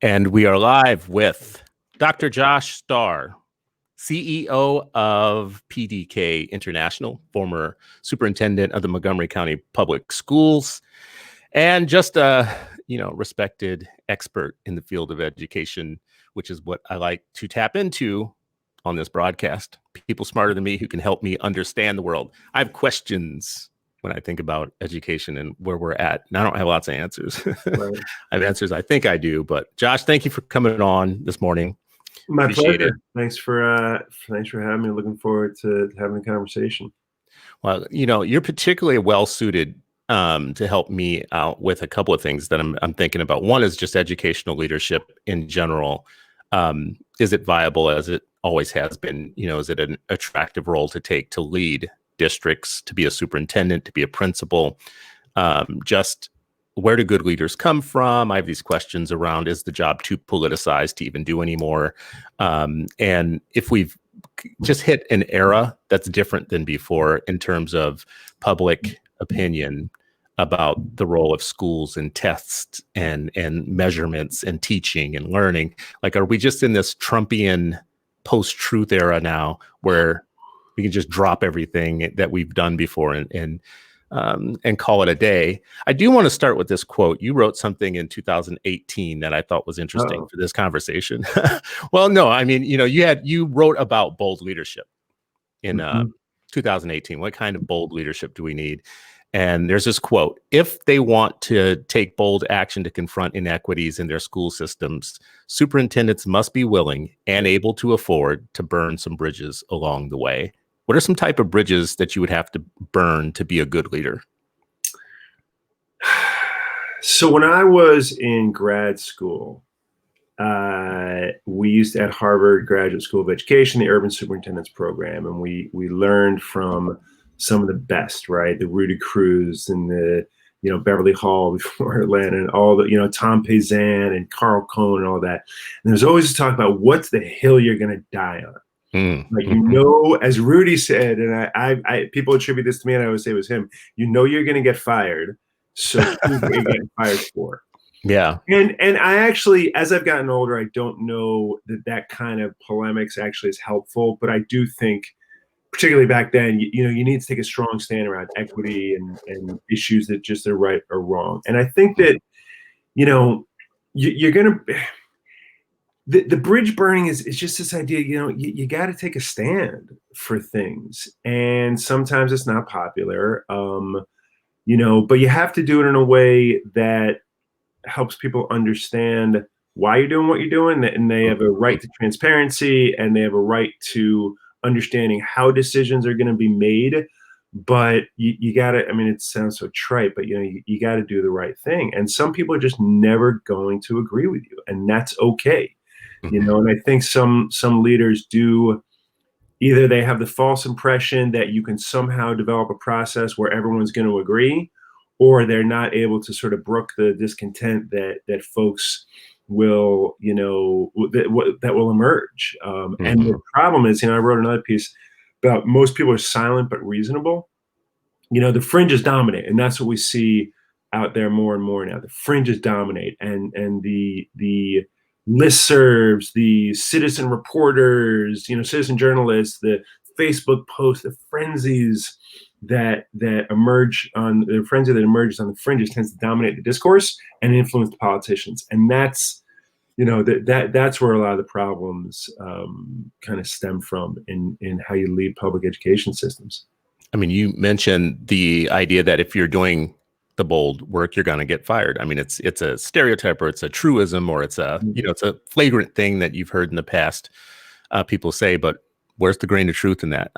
And we are live with Dr. Josh Starr, CEO of PDK International, former superintendent of the Montgomery County Public Schools, and just a respected expert in the field of education, which is what I like to tap into on this broadcast. People smarter than me who can help me understand the world. I have questions when I think about education and where we're at. And I don't have lots of answers. Right. I have answers I think I do. But Josh, thank you for coming on this morning. My pleasure. Thanks for having me. Looking forward to having a conversation. Well, you're particularly well suited to help me out with a couple of things that I'm thinking about. One is just educational leadership in general. Is it viable as it always has been? Is it an attractive role to take to lead districts, to be a superintendent, to be a principal? Just where do good leaders come from? I have these questions around, is the job too politicized to even do anymore? And if we've just hit an era that's different than before in terms of public opinion about the role of schools and tests and measurements and teaching and learning, like, are we just in this Trumpian post-truth era now where we can just drop everything that we've done before and call it a day? I do want to start with this quote. You wrote something in 2018 that I thought was interesting for this conversation. Well, no, I mean, you wrote about bold leadership in 2018. What kind of bold leadership do we need? And there's this quote: if they want to take bold action to confront inequities in their school systems, superintendents must be willing and able to afford to burn some bridges along the way. What are some type of bridges that you would have to burn to be a good leader? So when I was in grad school, we used at Harvard Graduate School of Education, the Urban Superintendents Program, and we learned from some of the best, right? The Rudy Cruz and the, Beverly Hall before Atlanta, and all the, Tom Pazan and Carl Cohn and all that. And there's always talk about what's the hill you're going to die on. Like, as Rudy said, and I people attribute this to me, and I always say it was him, you're going to get fired. So who's you're getting fired for? Yeah. And I actually, as I've gotten older, I don't know that kind of polemics actually is helpful, but I do think, particularly back then, you need to take a strong stand around equity and issues that just are right or wrong. And I think that, you're going to, the bridge burning is just this idea, you got to take a stand for things. And sometimes it's not popular, but you have to do it in a way that helps people understand why you're doing what you're doing. And they have a right to transparency, and they have a right to understanding how decisions are going to be made. But you got to, it sounds so trite, but you got to do the right thing. And some people are just never going to agree with you, and that's okay. And I think some leaders do, either they have the false impression that you can somehow develop a process where everyone's going to agree, or they're not able to sort of brook the discontent that folks will, that will emerge. And the problem is, I wrote another piece about most people are silent but reasonable. The fringes dominate, and that's what we see out there more and more now. The fringes dominate, and the listservs, the citizen reporters, citizen journalists, the Facebook posts, the frenzies that emerge on the frenzy that emerges on the fringes tends to dominate the discourse and influence the politicians. And that's, that's where a lot of the problems kind of stem from in how you lead public education systems. You mentioned the idea that if you're doing the bold work, you're going to get fired. It's a stereotype, or it's a truism, or it's a, it's a flagrant thing that you've heard in the past people say, but where's the grain of truth in that?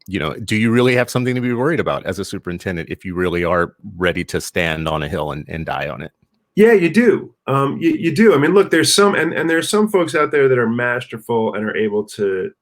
Do you really have something to be worried about as a superintendent if you really are ready to stand on a hill and die on it? Yeah, you do. You do. Look, there's some, and there's some folks out there that are masterful and are able to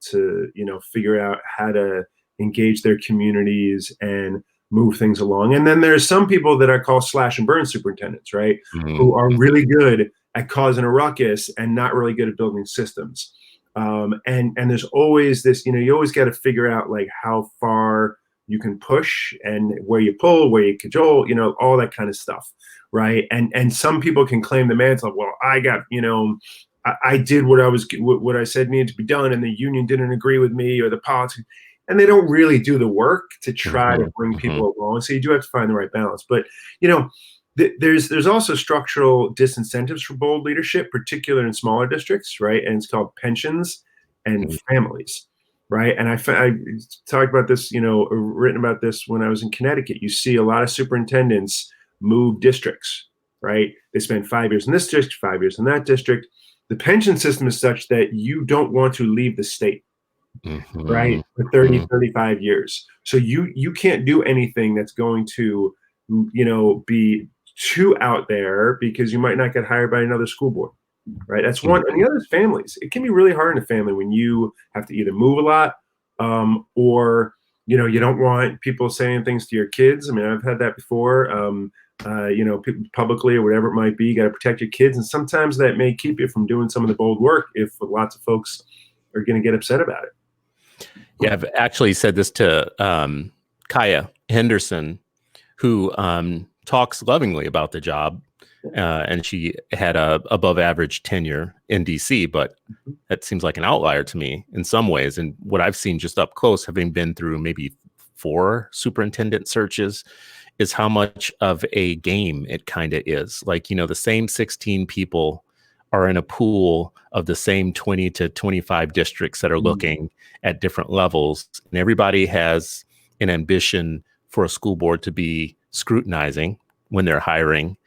figure out how to engage their communities and move things along. And then there's some people that I call slash and burn superintendents, right? Who are really good at causing a ruckus and not really good at building systems. And there's always this, you always got to figure out like how far you can push and where you pull, where you cajole, all that kind of stuff. right? And some people can claim the mantle. Well, I got, I did what I said needed to be done, and the union didn't agree with me, or the politics, and they don't really do the work to try to bring people along. So you do have to find the right balance. But there's also structural disincentives for bold leadership, particularly in smaller districts, right? And it's called pensions and families, right? And I talked about this, written about this when I was in Connecticut. You see a lot of superintendents move districts, right? They spend 5 years in this district, 5 years in that district. The pension system is such that you don't want to leave the state, right? For 30, 35 years. So you can't do anything that's going to, be too out there, because you might not get hired by another school board, right? That's one. And the other is families. It can be really hard in a family when you have to either move a lot, or you don't want people saying things to your kids. I mean, I've had that before. Publicly or whatever it might be. You got to protect your kids, and sometimes that may keep you from doing some of the bold work if lots of folks are going to get upset about it. Yeah, I've actually said this to Kaya Henderson, who talks lovingly about the job, and she had a above average tenure in DC, but that seems like an outlier to me in some ways. And what I've seen just up close, having been through maybe 4 superintendent searches, is how much of a game it kind of is. Like, the same 16 people are in a pool of the same 20 to 25 districts that are looking at different levels. And everybody has an ambition for a school board to be scrutinizing when they're hiring.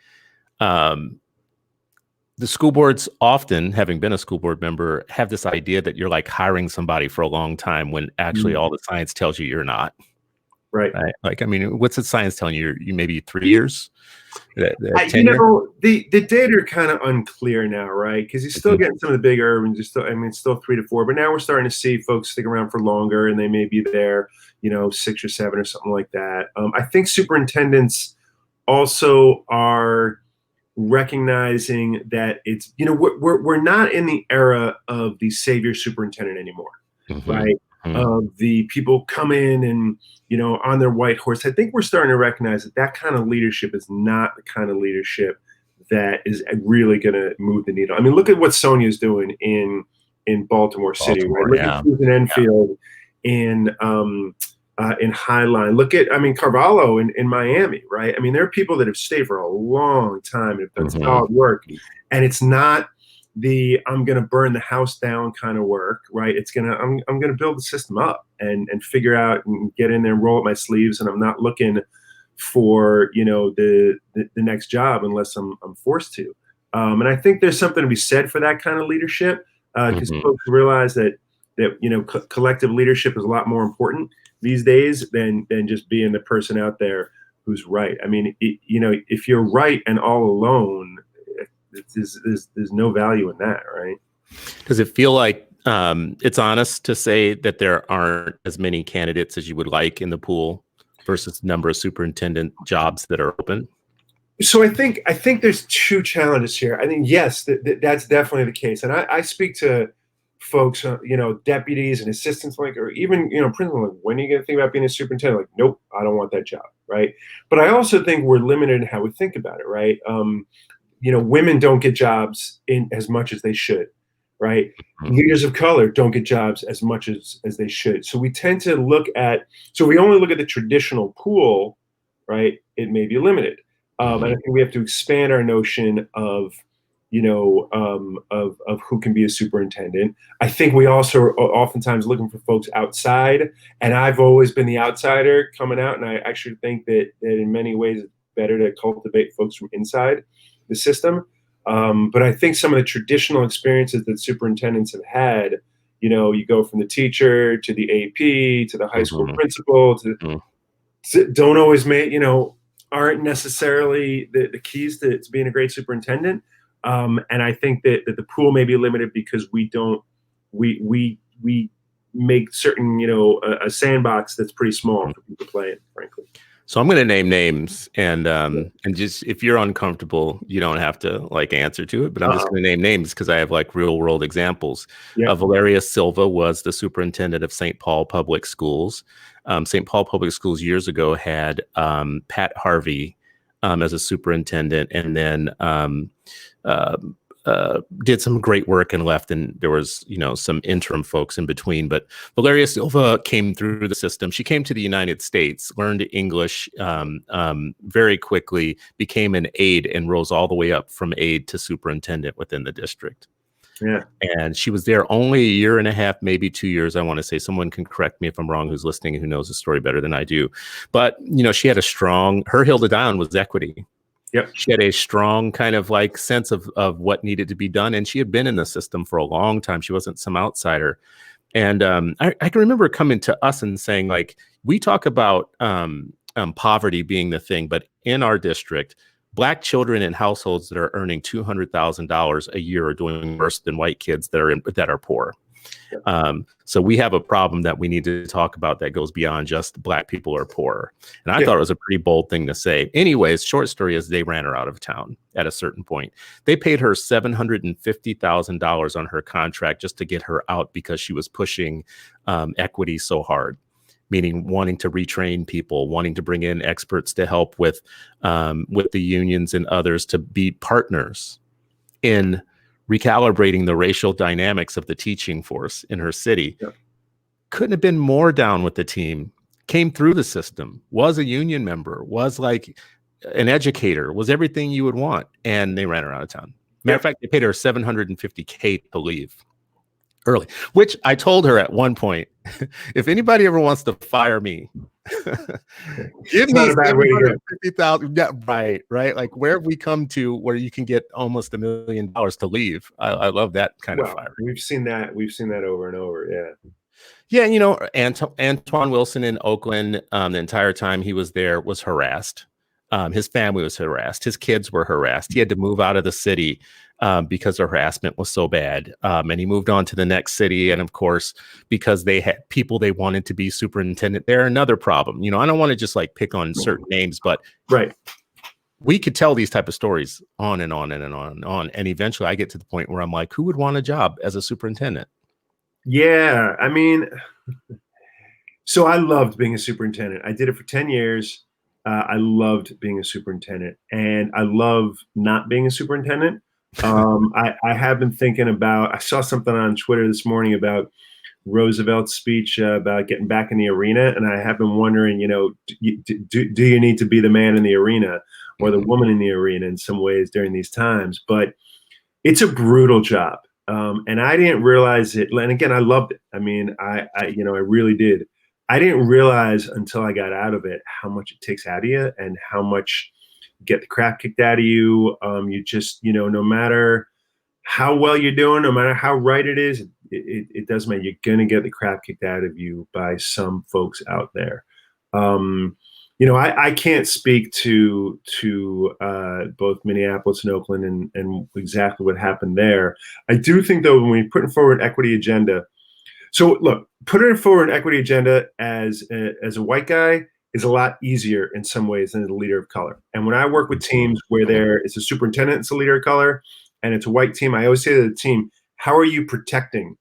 The school boards often, having been a school board member, have this idea that you're like hiring somebody for a long time, when actually all the science tells you you're not. Right. Like, I mean, what's the science telling you? You maybe 3 years? The data are kind of unclear now, right? Because you're still getting some of the big urbans. It's still 3 to 4, but now we're starting to see folks stick around for longer, and they may be there, 6 or 7 or something like that. I think superintendents also are recognizing that it's, we're not in the era of the savior superintendent anymore, right? The people come in and, on their white horse. I think we're starting to recognize that kind of leadership is not the kind of leadership that is really going to move the needle. I mean, look at what Sonia's doing in Baltimore City, right? Look at Susan Enfield in Highline. Look at, Carvalho in Miami, right? I mean, there are people that have stayed for a long time and have done solid work, and it's not I'm going to burn the house down kind of work, right? It's I'm going to build the system up and figure out and get in there and roll up my sleeves. And I'm not looking for, the next job unless I'm forced to. And I think there's something to be said for that kind of leadership, because folks realize that collective leadership is a lot more important these days than just being the person out there who's right. I mean, if you're right and all alone, there's no value in that, right? Does it feel like it's honest to say that there aren't as many candidates as you would like in the pool versus number of superintendent jobs that are open? So I think there's 2 challenges here. I think, yes, that's definitely the case. And I speak to folks, deputies and assistants, or even, principal, like, when are you going to think about being a superintendent? Like, nope, I don't want that job, right? But I also think we're limited in how we think about it, right? Women don't get jobs in as much as they should, right? Leaders of color don't get jobs as much as they should. So we tend to so we only look at the traditional pool, right? It may be limited. And I think we have to expand our notion of, of who can be a superintendent. I think we also are oftentimes looking for folks outside, and I've always been the outsider coming out. And I actually think that in many ways it's better to cultivate folks from inside the system. But I think some of the traditional experiences that superintendents have had, you go from the teacher to the AP to the high school principal don't always aren't necessarily the keys to being a great superintendent. And I think that the pool may be limited because we make certain, a sandbox that's pretty small for people to play in, frankly. So I'm going to name names, and just, if you're uncomfortable, you don't have to answer to it, but I'm just going to name names because I have real world examples. Valeria Silva was the superintendent of St. Paul Public Schools. St. Paul Public Schools years ago had Pat Harvey as a superintendent, and then uh, did some great work and left. And there was, some interim folks in between. But Valeria Silva came through the system. She came to the United States, learned English very quickly, became an aide, and rose all the way up from aide to superintendent within the district. Yeah. And she was there only a year and a half, maybe 2 years, I want to say. Someone can correct me if I'm wrong, who's listening and who knows the story better than I do. But, she had her hill to die on was equity. Yep. She had a strong kind of like sense of what needed to be done. And she had been in the system for a long time. She wasn't some outsider. And I can remember coming to us and saying, like, we talk about poverty being the thing, but in our district, Black children in households that are earning $200,000 a year are doing worse than white kids that are poor. So we have a problem that we need to talk about that goes beyond just Black people are poor. And I thought it was a pretty bold thing to say. Anyways, short story is they ran her out of town at a certain point. They paid her $750,000 on her contract just to get her out because she was pushing equity so hard, meaning wanting to retrain people, wanting to bring in experts to help with the unions and others to be partners in recalibrating the racial dynamics of the teaching force in her city. Yep. Couldn't have been more down with the team, came through the system, was a union member, was like an educator, was everything you would want. And they ran her out of town. Matter of fact, they paid her $750K to leave early, which I told her at one point, if anybody ever wants to fire me, give me $750,000. Yeah, right. Like, where have we come to where you can get almost $1 million to leave? I love that kind of fire. We've seen that over and over. Yeah. Yeah. Antoine Wilson in Oakland, the entire time he was there, was harassed. His family was harassed. His kids were harassed. He had to move out of the city because the harassment was so bad. And he moved on to the next city. And of course, because they had people they wanted to be superintendent, they're another problem. I don't want to just like pick on certain names, but we could tell these type of stories on and on and on and on. And eventually I get to the point where I'm like, who would want a job as a superintendent? Yeah. I mean, so I loved being a superintendent. I did it for 10 years. I loved being a superintendent, and I love not being a superintendent. I have been thinking about, I saw something on Twitter this morning about Roosevelt's speech about getting back in the arena. And I have been wondering, do you need to be the man in the arena or the woman in the arena in some ways during these times? But it's a brutal job. And I didn't realize it. And again, I loved it. I mean, I really did. I didn't realize until I got out of it how much it takes out of you and how much you get the crap kicked out of you. You just, no matter how well you're doing, no matter how right it is, it doesn't matter. You're going to get the crap kicked out of you by some folks out there. I can't speak to both Minneapolis and Oakland and exactly what happened there. I do think, though, when we're putting forward an equity agenda, so look, putting forward an equity agenda as a white guy is a lot easier in some ways than as a leader of color. And when I work with teams where there is a superintendent that's a leader of color and it's a white team, I always say to the team, how are you protecting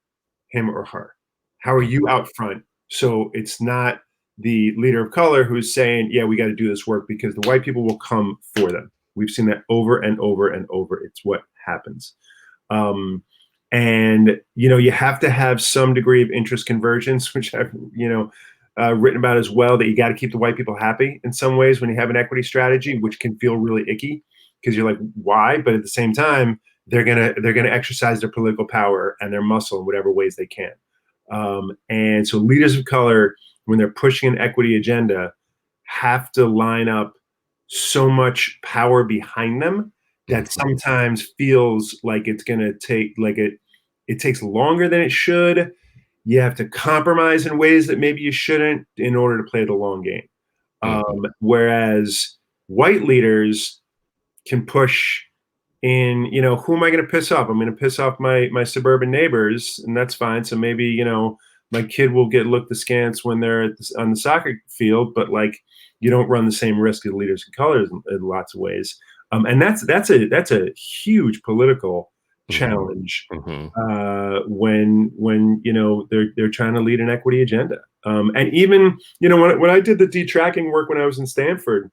him or her? How are you out front? So it's not the leader of color who's saying, yeah, we got to do this work, because the white people will come for them. We've seen that over and over and over. It's what happens. And, you have to have some degree of interest convergence, which I've, written about as well, that you got to keep the white people happy in some ways when you have an equity strategy, which can feel really icky because you're like, why? But at the same time, they're going to exercise their political power and their muscle in whatever ways they can. And so leaders of color, when they're pushing an equity agenda, have to line up so much power behind them that sometimes feels like it's going to take, it takes longer than it should. You have to compromise in ways that maybe you shouldn't in order to play the long game. Whereas white leaders can push in, who am I going to piss off? I'm going to piss off my suburban neighbors, and that's fine. So maybe, my kid will get looked askance when they're on the soccer field, but you don't run the same risk as leaders of color in lots of ways. And that's a huge political challenge when they're trying to lead an equity agenda. And even when I did the detracking work when I was in Stamford,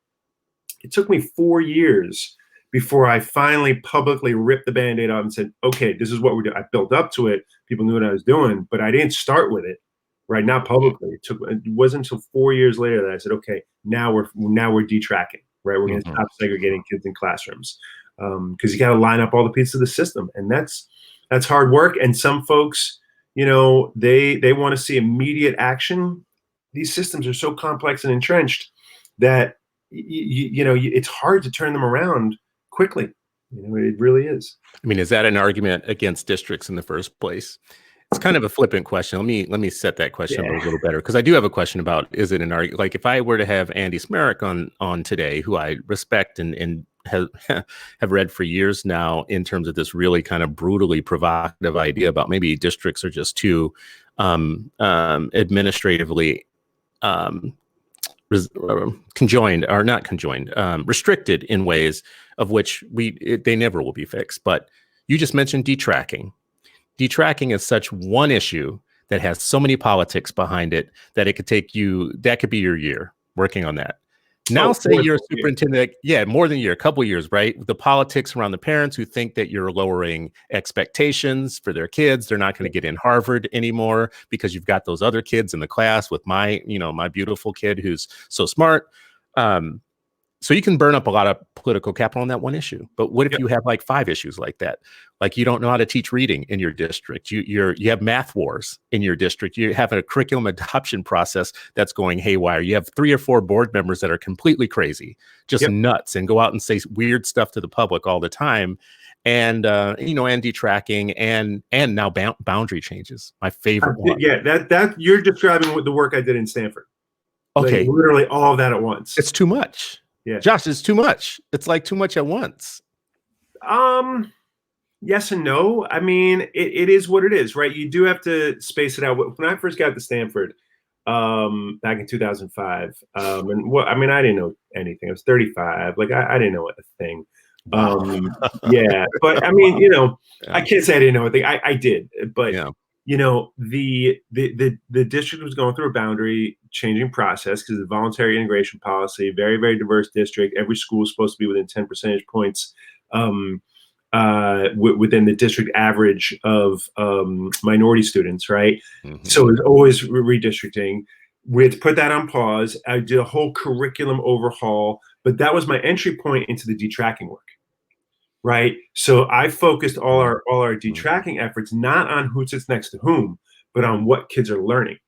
It took me 4 years before I finally publicly ripped the Band-Aid off and said, okay, this is what we're doing. I built up to it. People knew what I was doing, but I didn't start with it, right? Not publicly. It wasn't until 4 years later that I said, okay, now we're detracking, right? We're going to stop segregating kids in classrooms. Because you got to line up all the pieces of the system. And that's hard work. And some folks, they want to see immediate action. These systems are so complex and entrenched that it's hard to turn them around quickly. It really is. I mean, is that an argument against districts in the first place? It's kind of a flippant question. Let me set that question up a little better, because I do have a question about, is it an argument? Like, if I were to have Andy Smerrick on today, who I respect and have read for years now, in terms of this really kind of brutally provocative idea about maybe districts are just too administratively restricted in ways of which they never will be fixed. But you just mentioned detracking. Detracking is such one issue that has so many politics behind it that that could be your year working on that. Now, say you're a superintendent, more than a year, a couple of years, right? The politics around the parents who think that you're lowering expectations for their kids. They're not going to get in Harvard anymore because you've got those other kids in the class with my beautiful kid who's so smart. So you can burn up a lot of political capital on that one issue. But what if you have like 5 issues like that? Like, you don't know how to teach reading in your district. You have math wars in your district. You have a curriculum adoption process that's going haywire. You have 3 or 4 board members that are completely crazy, just nuts, and go out and say weird stuff to the public all the time. And and detracking and now boundary changes. My favorite one. Yeah, that you're describing the work I did in Stanford. Okay, like, literally all of that at once. It's too much. Yeah, Josh, it's too much. It's like too much at once. Yes and no. I mean, it is what it is, right? You do have to space it out. When I first got to Stanford, back in 2005, I didn't know anything. I was 35. Like, I didn't know a thing. Yeah, but I mean, I can't say I didn't know a thing. I did, but the district was going through a boundary changing process because of the voluntary integration policy. Very, very diverse district. Every school is supposed to be within 10 percentage points within the district average of minority students, right? So it's always redistricting. We had to put that on pause. I did a whole curriculum overhaul, but that was my entry point into the detracking work. Right. So I focused all our detracking efforts not on who sits next to whom, but on what kids are learning.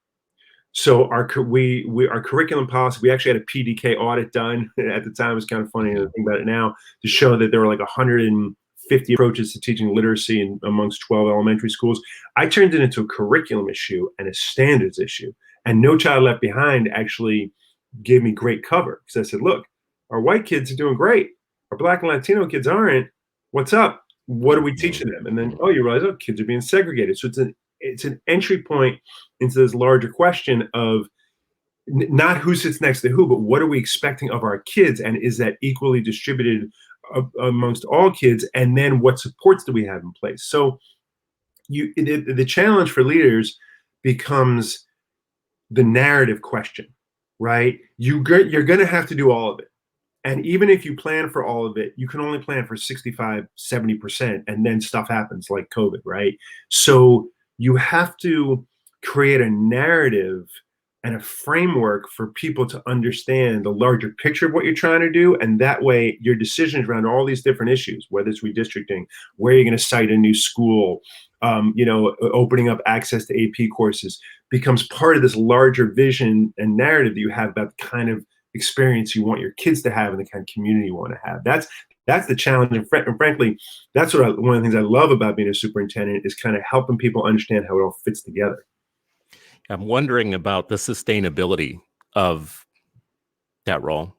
So our curriculum policy, we actually had a PDK audit done at the time. It's kind of funny to think about it now, to show that there were like 150 approaches to teaching literacy amongst 12 elementary schools. I turned it into a curriculum issue and a standards issue. And No Child Left Behind actually gave me great cover, because I said, look, our white kids are doing great. Our Black and Latino kids aren't. What's up? What are we teaching them? And then, you realize, kids are being segregated. So it's an entry point into this larger question of not who sits next to who, but what are we expecting of our kids? And is that equally distributed amongst all kids? And then what supports do we have in place? So the challenge for leaders becomes the narrative question, right? You're going to have to do all of it. And even if you plan for all of it, you can only plan for 65, 70%, and then stuff happens like COVID, right? So you have to create a narrative and a framework for people to understand the larger picture of what you're trying to do. And that way your decisions around all these different issues, whether it's redistricting, where you're going to cite a new school, opening up access to AP courses, becomes part of this larger vision and narrative that you have about the kind of experience you want your kids to have and the kind of community you want to have. That's the challenge. And frankly, that's one of the things I love about being a superintendent, is kind of helping people understand how it all fits together. I'm wondering about the sustainability of that role.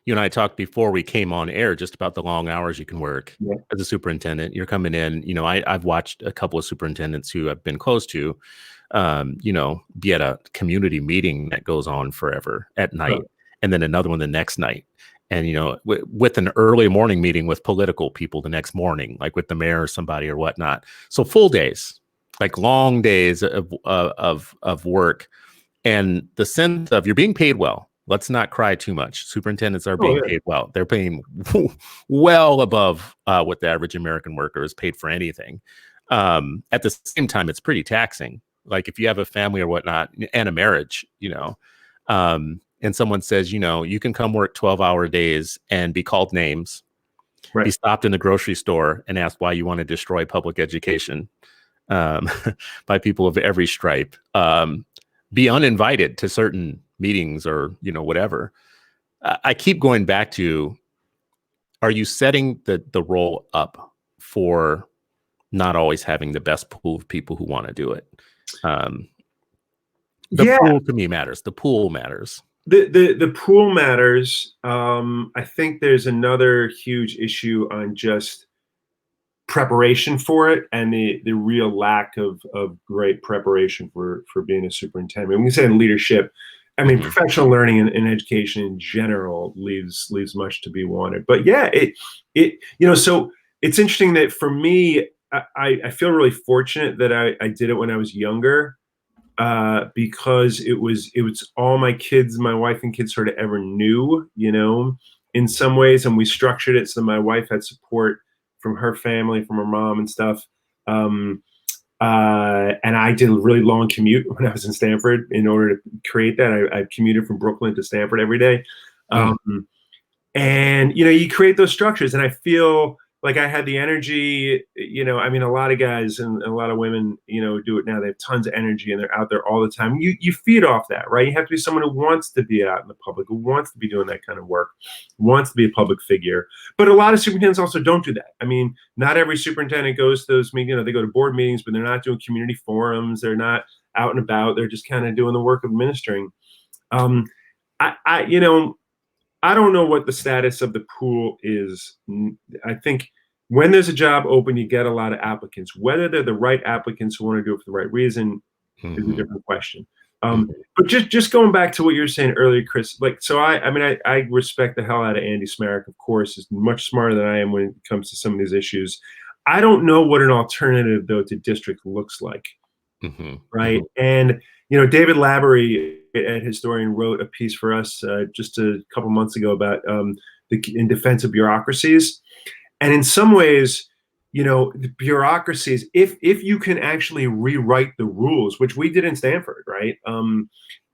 You and I talked before we came on air just about the long hours you can work as a superintendent. You're coming in, I've watched a couple of superintendents who I've been close to, be at a community meeting that goes on forever at night, and then another one the next night. And, with an early morning meeting with political people the next morning, like with the mayor or somebody or whatnot. So full days, like long days of work, and the sense of you're being paid well. Let's not cry too much. Superintendents are Oh being yeah. paid well. They're paying well above what the average American worker is paid for anything. At the same time, it's pretty taxing. Like if you have a family or whatnot and a marriage, and someone says, you can come work 12-hour days and be called names, be Right. stopped in the grocery store and asked why you want to destroy public education um, by people of every stripe, be uninvited to certain meetings or whatever. I keep going back to: are you setting the role up for not always having the best pool of people who want to do it? Um, the Yeah. pool to me matters. The pool matters. The pool matters. I think there's another huge issue on just preparation for it, and the real lack of great preparation for being a superintendent. When we say in leadership, I mean Mhm. professional learning and education in general leaves much to be wanted. But yeah, so it's interesting that for me, I feel really fortunate that I did it when I was younger, because it was all my wife and kids sort of ever knew, in some ways, and we structured it so that my wife had support from her family, from her mom and stuff. Um, and I did a really long commute when I was in Stamford in order to create that. I commuted from Brooklyn to Stamford every day. Mm. And you create those structures, and I feel like I had the energy. I mean, a lot of guys and a lot of women, do it now. They have tons of energy and they're out there all the time. You feed off that, right? You have to be someone who wants to be out in the public, who wants to be doing that kind of work, wants to be a public figure. But a lot of superintendents also don't do that. I mean, not every superintendent goes to those meetings. They go to board meetings, but they're not doing community forums. They're not out and about. They're just kind of doing the work of administering. Um, I don't know what the status of the pool is. I think when there's a job open, you get a lot of applicants. Whether they're the right applicants who want to do it for the right reason is a Mhm. different question. Mhm. But just going back to what you were saying earlier, Chris, like, so I respect the hell out of Andy Smarrick, of course, is much smarter than I am when it comes to some of these issues. I don't know what an alternative, though, to district looks like. Mhm. Right. Mhm. And, David Lavery, a historian, wrote a piece for us just a couple months ago about in defense of bureaucracies. And in some ways, the bureaucracies, if you can actually rewrite the rules, which we did in Stanford, right?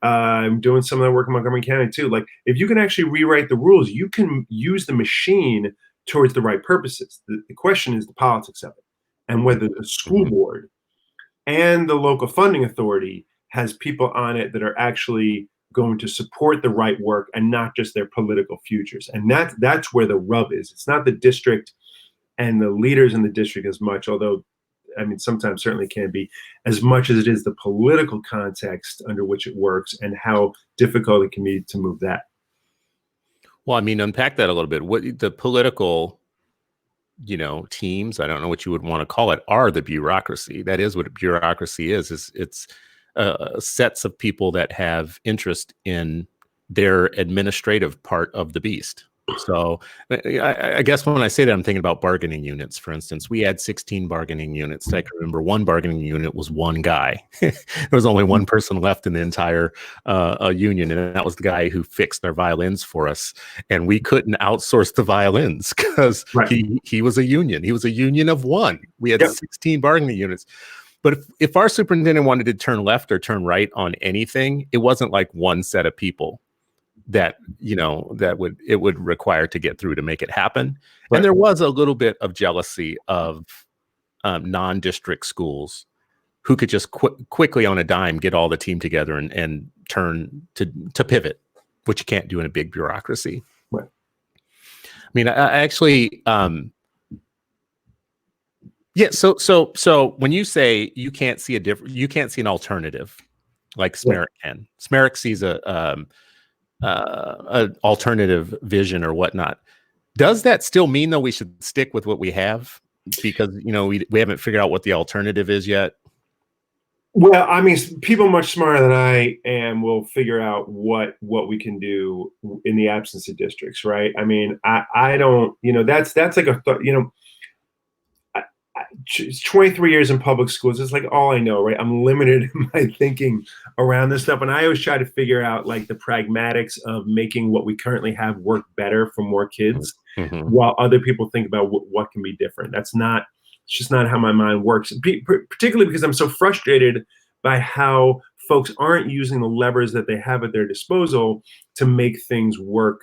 I'm doing some of that work in Montgomery County too. Like, if you can actually rewrite the rules, you can use the machine towards the right purposes. The question is the politics of it, and whether the school Mhm. board and the local funding authority has people on it that are actually going to support the right work and not just their political futures. And that's where the rub is. It's not the district and the leaders in the district as much, although I mean sometimes certainly can be, as much as it is the political context under which it works and how difficult it can be to move that. Well, I mean, unpack that a little bit. What the political, teams, I don't know what you would want to call it, are the bureaucracy. That is what bureaucracy is. It's sets of people that have interest in their administrative part of the beast. So I guess when I say that, I'm thinking about bargaining units. For instance, we had 16 bargaining units. I can remember one bargaining unit was one guy. There was only one person left in the entire union, and that was the guy who fixed our violins for us. And we couldn't outsource the violins because Right. he was a union. He was a union of one. We had Yep. 16 bargaining units. But if our superintendent wanted to turn left or turn right on anything, it wasn't like one set of people that it would require to get through to make it happen. And Right. there was a little bit of jealousy of non-district schools who could just quickly on a dime get all the team together and turn to pivot, which you can't do in a big bureaucracy. Right. I mean, I actually yeah. So when you say you can't see you can't see an alternative like Yeah. Smerrick can. Smerrick sees an alternative vision or whatnot. Does that still mean though we should stick with what we have because we haven't figured out what the alternative is yet? Well, I mean, people much smarter than I am will figure out what we can do in the absence of districts, right? I mean, I don't, that's like I, it's 23 years in public schools. It's like all I know, right? I'm limited in my thinking around this stuff. And I always try to figure out like the pragmatics of making what we currently have work better for more kids, Mm-hmm. while other people think about what can be different. It's just not how my mind works, particularly because I'm so frustrated by how folks aren't using the levers that they have at their disposal to make things work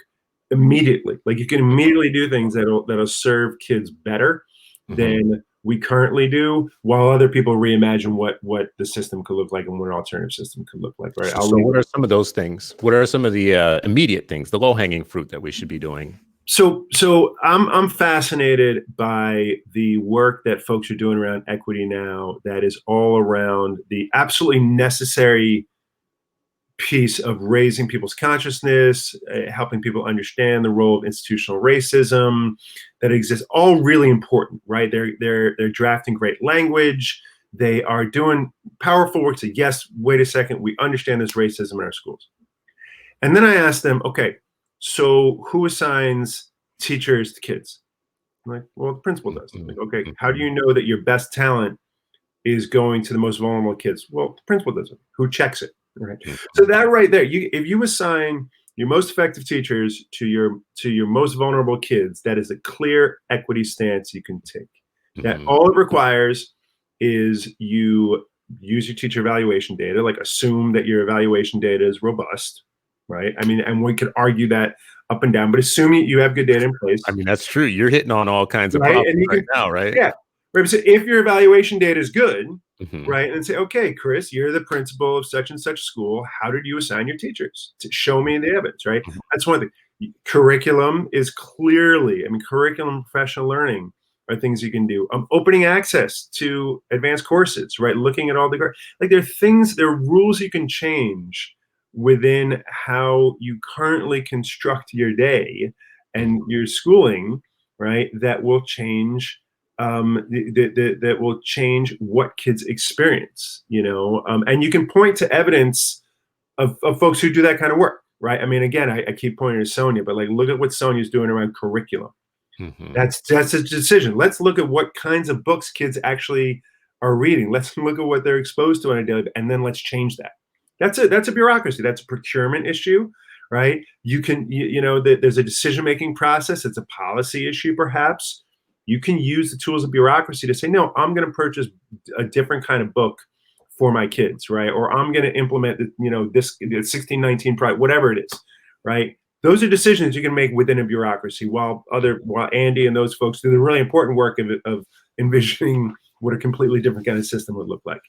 immediately. Like you can immediately do things that'll serve kids better Mm-hmm. than we currently do, while other people reimagine what the system could look like and what an alternative system could look like. Right? So what are some of those things? What are some of the immediate things, the low-hanging fruit that we should be doing? So I'm fascinated by the work that folks are doing around equity now. That is all around the absolutely necessary piece of raising people's consciousness, helping people understand the role of institutional racism that exists. All really important, right? They're drafting great language. They are doing powerful work. To yes, wait a second, we understand this racism in our schools. And then I asked them, okay, so who assigns teachers to kids? I'm like, well, the principal does. I'm like, okay, how do you know that your best talent is going to the most vulnerable kids? Well, the principal does it. Who checks it? Right. So that right there, if you assign your most effective teachers to your most vulnerable kids, that is a clear equity stance you can take. That all it requires is you use your teacher evaluation data, like assume that your evaluation data is robust, right? I mean, and we could argue that up and down, but assuming you have good data in place, I mean, that's true. You're hitting on all kinds of right? problems And you right can, now, right? yeah, right. So if your evaluation data is good, Mm-hmm. right, and say, okay, Chris, you're the principal of such and such school. How did you assign your teachers? To show me the evidence, right? That's one thing. Curriculum is clearly, I mean, curriculum, professional learning are things you can do. Opening access to advanced courses, right? Looking at all the, like there are things, there are rules you can change within how you currently construct your day and your schooling, right? That will change that will change what kids experience, and you can point to evidence of folks who do that kind of work, right? I mean, again, I keep pointing to Sonia, but like, look at what Sonia's doing around curriculum. Mm-hmm. That's a decision. Let's look at what kinds of books kids actually are reading. Let's look at what they're exposed to on a daily, and then let's change that. That's a bureaucracy. That's a procurement issue, right? There's a decision-making process. It's a policy issue, perhaps. You can use the tools of bureaucracy to say, no, I'm going to purchase a different kind of book for my kids, right? Or I'm going to implement, this 1619 project, whatever it is, right? Those are decisions you can make within a bureaucracy, while Andy and those folks do the really important work of envisioning what a completely different kind of system would look like.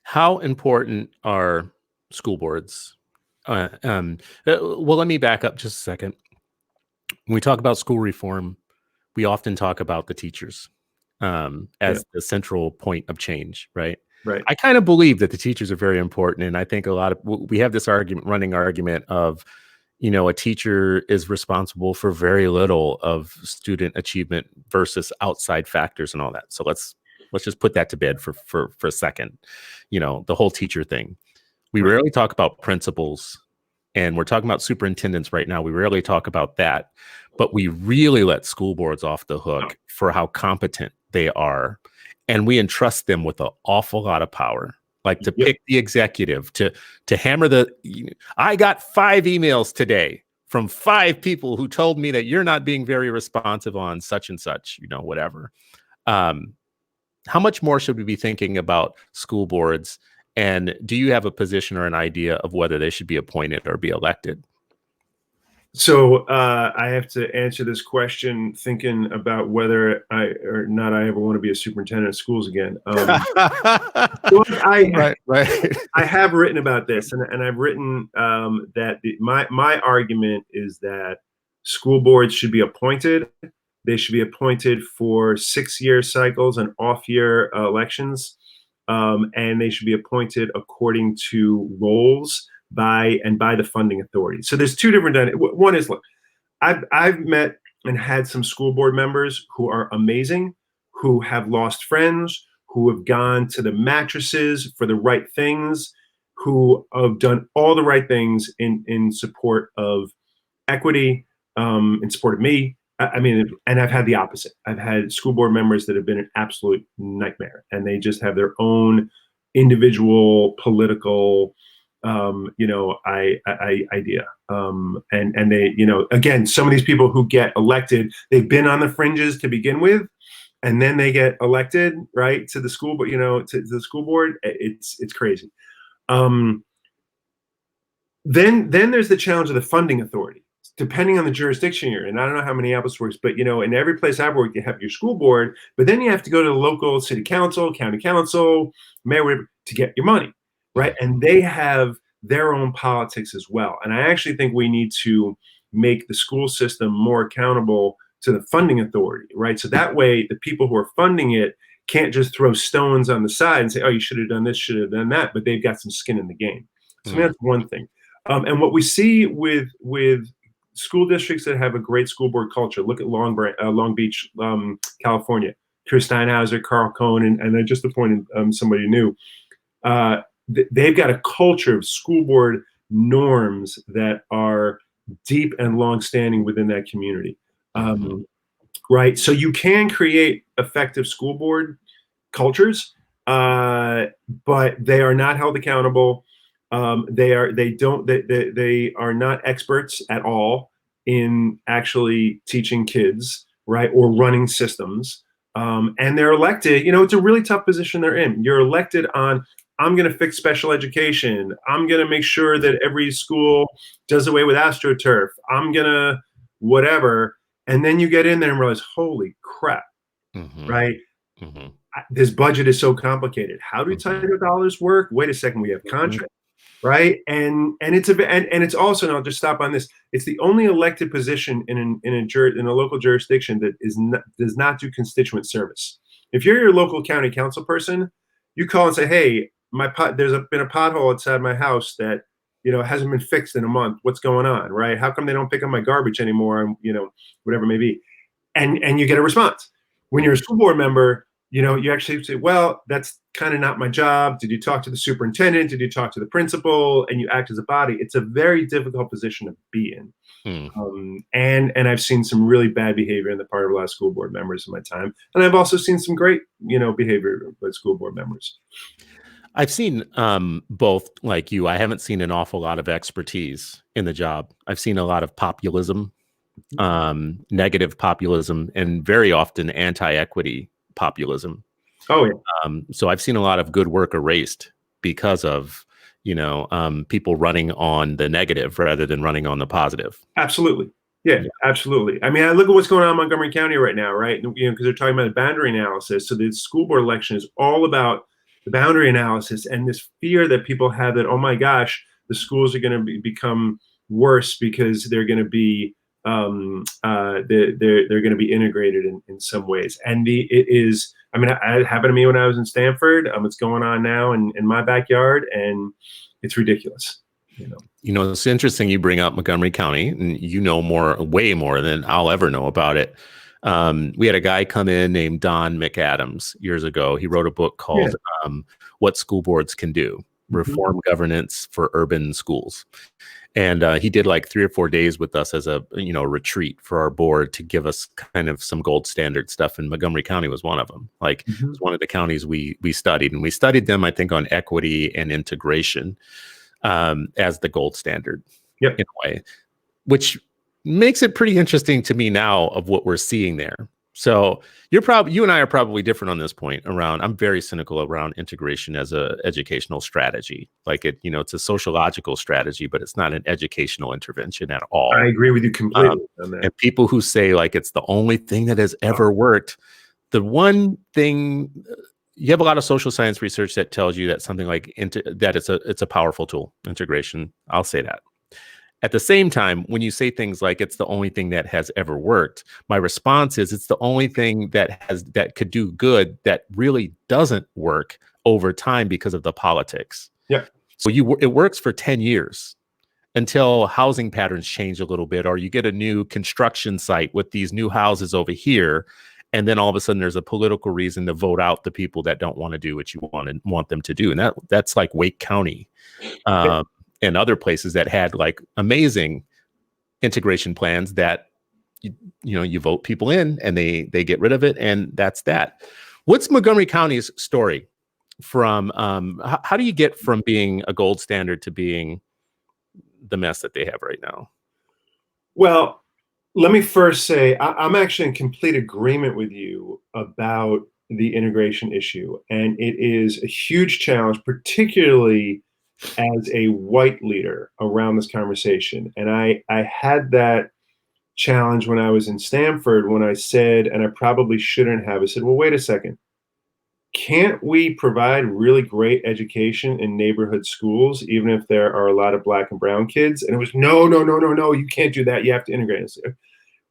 How important are school boards? Well, let me back up just a second. When we talk about school reform, we often talk about the teachers as the central point of change, right? Right. I kind of believe that the teachers are very important, and I think we have this running argument of, a teacher is responsible for very little of student achievement versus outside factors and all that. So let's just put that to bed for a second. The whole teacher thing. We rarely talk about principals, and we're talking about superintendents right now. We rarely talk about that, but we really let school boards off the hook for how competent they are. And we entrust them with an awful lot of power, like to pick the executive, to hammer I got 5 emails today from 5 people who told me that you're not being very responsive on such and such, whatever. How much more should we be thinking about school boards? And do you have a position or an idea of whether they should be appointed or be elected? So I have to answer this question thinking about whether I ever want to be a superintendent of schools again. Right. I have written about this, and I've written that my argument is that school boards should be appointed. They should be appointed for 6-year cycles and off-year elections, and they should be appointed according to roles by the funding authority. So there's 2 different. One is, look, I've met and had some school board members who are amazing, who have lost friends, who have gone to the mattresses for the right things, who have done all the right things in support of equity, in support of me, I mean, and I've had the opposite. I've had school board members that have been an absolute nightmare, and they just have their own individual political, idea. And they, again, some of these people who get elected, they've been on the fringes to begin with, and then they get elected, right, to the school, but to the school board. It's crazy. Um, then there's the challenge of the funding authority, depending on the jurisdiction you're in. I don't know how Minneapolis works, but in every place I've worked, you have your school board, but then you have to go to the local city council, county council, mayor, whatever, to get your money, right? And they have their own politics as well. And I actually think we need to make the school system more accountable to the funding authority, right? So that way, the people who are funding it can't just throw stones on the side and say, "Oh, you should have done this, should have done that," but they've got some skin in the game. So that's one thing. And what we see with school districts that have a great school board culture, look at Long Beach, California, Chris Steinhauser, Carl Cohn, and I just appointed somebody new. They've got a culture of school board norms that are deep and long-standing within that community. Right? So you can create effective school board cultures, but they are not held accountable. They are not experts at all in actually teaching kids, right, or running systems. And they're elected. It's a really tough position they're in. You're elected on, I'm going to fix special education. I'm going to make sure that every school does away with AstroTurf. I'm going to whatever. And then you get in there and realize, holy crap, right? This budget is so complicated. How do title dollars work? Wait a second, we have contracts. Right, and it's also, and I'll just stop on this. It's the only elected position in a local jurisdiction that does not do constituent service. If you're your local county council person, you call and say, "Hey, there's been a pothole outside my house that hasn't been fixed in a month. What's going on? Right? How come they don't pick up my garbage anymore? And whatever it may be," and you get a response. When you're a school board member, you actually say, "Well, that's kind of not my job. Did you talk to the superintendent? Did you talk to the principal?" And you act as a body. It's a very difficult position to be in. And I've seen some really bad behavior on the part of a lot of school board members in my time. And I've also seen some great, behavior by school board members. I've seen both, like you. I haven't seen an awful lot of expertise in the job. I've seen a lot of populism, negative populism, and very often anti-equity populism. Oh yeah. So I've seen a lot of good work erased because of people running on the negative rather than running on the positive. Absolutely. Yeah, absolutely. I mean, I look at what's going on in Montgomery County right now, right? Because they're talking about boundary analysis. So the school board election is all about the boundary analysis and this fear that people have that, oh my gosh, the schools are going to become worse because they're going to be they're going to be integrated in some ways. And it is, I mean, it happened to me when I was in Stamford. It's going on now in my backyard, and it's ridiculous. It's interesting you bring up Montgomery County, and way more than I'll ever know about it. We had a guy come in named Don McAdams years ago. He wrote a book called What School Boards Can Do, Reform Governance for Urban Schools. And he did like 3 or 4 days with us as a retreat for our board to give us kind of some gold standard stuff. And Montgomery County was one of them. Like it was one of the counties we studied, and we studied them, I think, on equity and integration as the gold standard in a way, which makes it pretty interesting to me now of what we're seeing there. So you and I are probably different on this point around, I'm very cynical around integration as a educational strategy. Like it's a sociological strategy, but it's not an educational intervention at all. I agree with you completely on that. And people who say like it's the only thing that has ever worked, the one thing, you have a lot of social science research that tells you that something like that it's a powerful tool, integration. I'll say that. At the same time, when you say things like it's the only thing that has ever worked, my response is it's the only thing that could do good that really doesn't work over time because of the politics. Yeah. So it works for 10 years until housing patterns change a little bit, or you get a new construction site with these new houses over here. And then all of a sudden there's a political reason to vote out the people that don't want to do what you want them to do. And that's like Wake County. And other places that had like amazing integration plans that you vote people in and they get rid of it, and that's that. What's Montgomery County's story from how do you get from being a gold standard to being the mess that they have right now? Well, let me first say I'm actually in complete agreement with you about the integration issue, and it is a huge challenge, particularly as a white leader around this conversation. And I had that challenge when I was in Stamford, when I said, and I probably shouldn't have, I said, well, wait a second. Can't we provide really great education in neighborhood schools, even if there are a lot of black and brown kids? And it was, no, no, no, no, no, you can't do that. You have to integrate.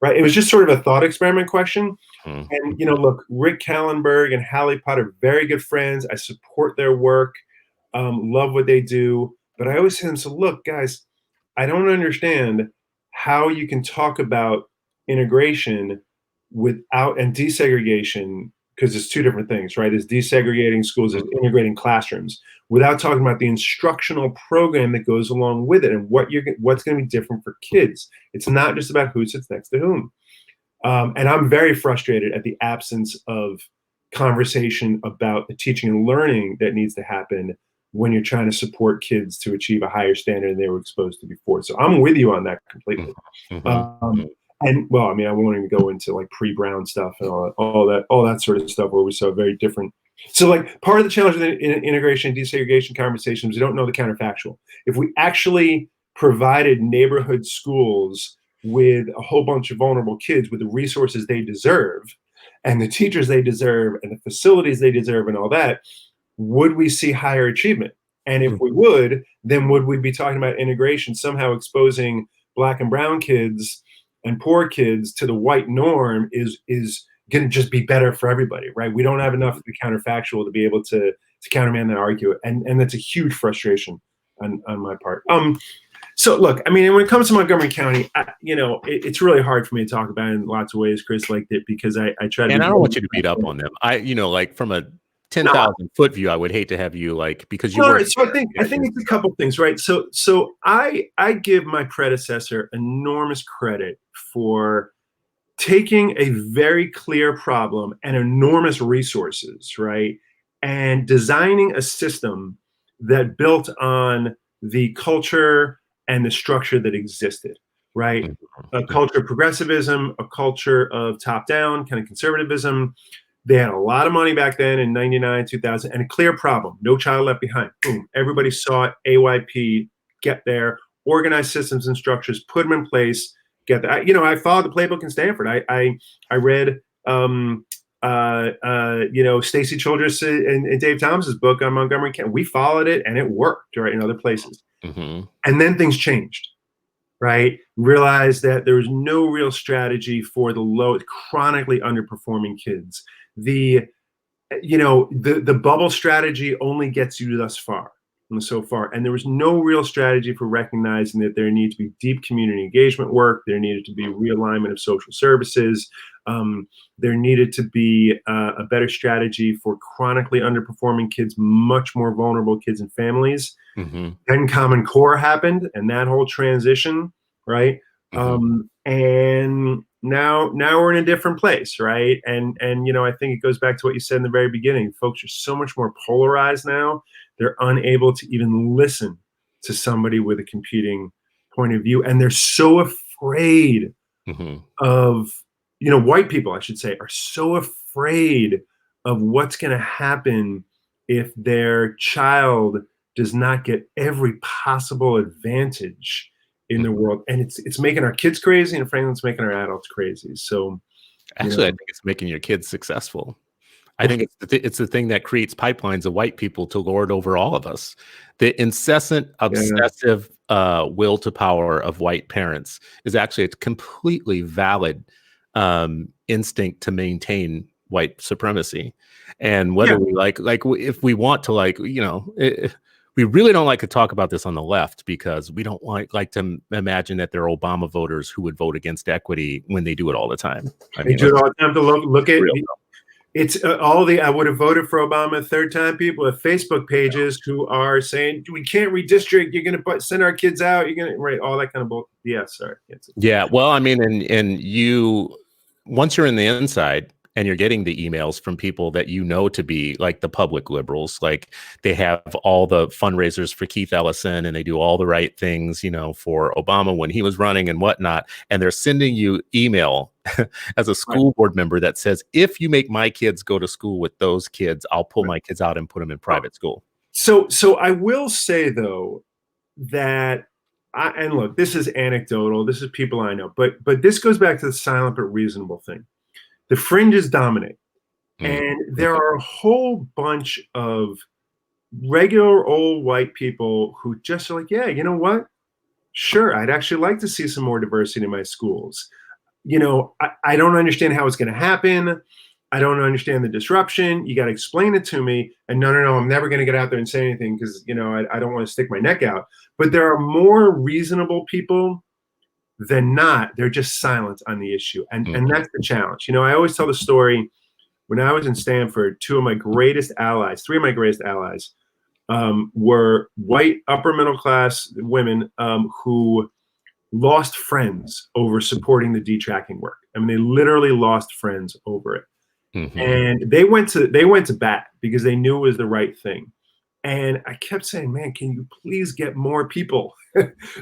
Right. It was just sort of a thought experiment question. And, look, Rick Kallenberg and Hallie Potter, very good friends. I support their work, love what they do. But I always say to them, so look, guys, I don't understand how you can talk about integration without and desegregation, because it's two different things, right? It's desegregating schools, it's integrating classrooms, without talking about the instructional program that goes along with it and what's going to be different for kids. It's not just about who sits next to whom. And I'm very frustrated at the absence of conversation about the teaching and learning that needs to happen when you're trying to support kids to achieve a higher standard than they were exposed to before. So I'm with you on that completely. And well, I mean, I won't even go into like pre-Brown stuff and all that sort of stuff where we saw very different. So like part of the challenge with integration and desegregation conversations, we don't know the counterfactual. If we actually provided neighborhood schools with a whole bunch of vulnerable kids with the resources they deserve and the teachers they deserve and the facilities they deserve and all that, would we see higher achievement? And if we would, then would we be talking about integration somehow exposing black and brown kids and poor kids to the white norm is going to just be better for everybody, right? We don't have enough of the counterfactual to be able to countermand that argument, and that's a huge frustration on my part. So look, I mean, when it comes to Montgomery County, it's really hard for me to talk about it in lots of ways, Chris, like that, because I try to. And I don't want you to beat up on them. Like from a 10,000 foot view, I would hate to have you because you weren't. So I think it's a couple things, right? So I give my predecessor enormous credit for taking a very clear problem and enormous resources, right, and designing a system that built on the culture and the structure that existed, right? A culture of progressivism, a culture of top-down kind of conservatism. They had a lot of money back then in 99, 2000, and a clear problem. No child left behind. Boom. Everybody saw it. AYP, get there, organize systems and structures, put them in place, get there. I followed the playbook in Stamford. I read, Stacy Childress and Dave Thomas's book on Montgomery County. We followed it, and it worked, right, in other places. And then things changed, right? Realized that there was no real strategy for the chronically underperforming kids. The bubble strategy only gets you thus far and so far. And there was no real strategy for recognizing that there needed to be deep community engagement work. There needed to be realignment of social services. There needed to be a better strategy for chronically underperforming kids, much more vulnerable kids and families. Then Common Core happened, and that whole transition, right? And now we're in a different place, right? And I think it goes back to what you said in the very beginning. Folks are so much more polarized now. They're unable to even listen to somebody with a competing point of view, and they're so afraid of, white people, I should say, are so afraid of what's going to happen if their child does not get every possible advantage in the world. And it's making our kids crazy, and frankly, it's making our adults crazy. So actually, I think it's making your kids successful. I think it's the thing that creates pipelines of white people to lord over all of us. The incessant, obsessive will to power of white parents is actually a completely valid instinct to maintain white supremacy. And whether we if we want to we really don't like to talk about this on the left, because we don't like to imagine that there are Obama voters who would vote against equity when they do it all the time. They do it all the time. To look at It's all the I would have voted for Obama a third time people at Facebook pages who are saying we can't redistrict. You're going to send our kids out. You're going to right all that kind of bull. Yeah, sorry. Yeah, well, I mean, and you, once you're in the inside and you're getting the emails from people that you know to be like the public liberals, like they have all the fundraisers for Keith Ellison and they do all the right things, you know, for Obama when he was running and whatnot, and they're sending you email as a school board member that says, if you make my kids go to school with those kids, I'll pull my kids out and put them in private school. So I will say though that and look, this is anecdotal. This is people I know, but this goes back to the silent but reasonable thing. The fringes dominate, and there are a whole bunch of regular old white people who just are like, yeah, you know what? Sure, I'd actually like to see some more diversity in my schools. You know, I don't understand how it's going to happen. I don't understand the disruption. You got to explain it to me. And no, I'm never going to get out there and say anything because, you know, I don't want to stick my neck out. But there are more reasonable people than not. They're just silent on the issue. And that's the challenge. You know, I always tell the story when I was in Stamford, three of my greatest allies, were white upper middle class women who lost friends over supporting the detracking work. I mean, they literally lost friends over it. And they went to bat because they knew it was the right thing. And I kept saying, man, can you please get more people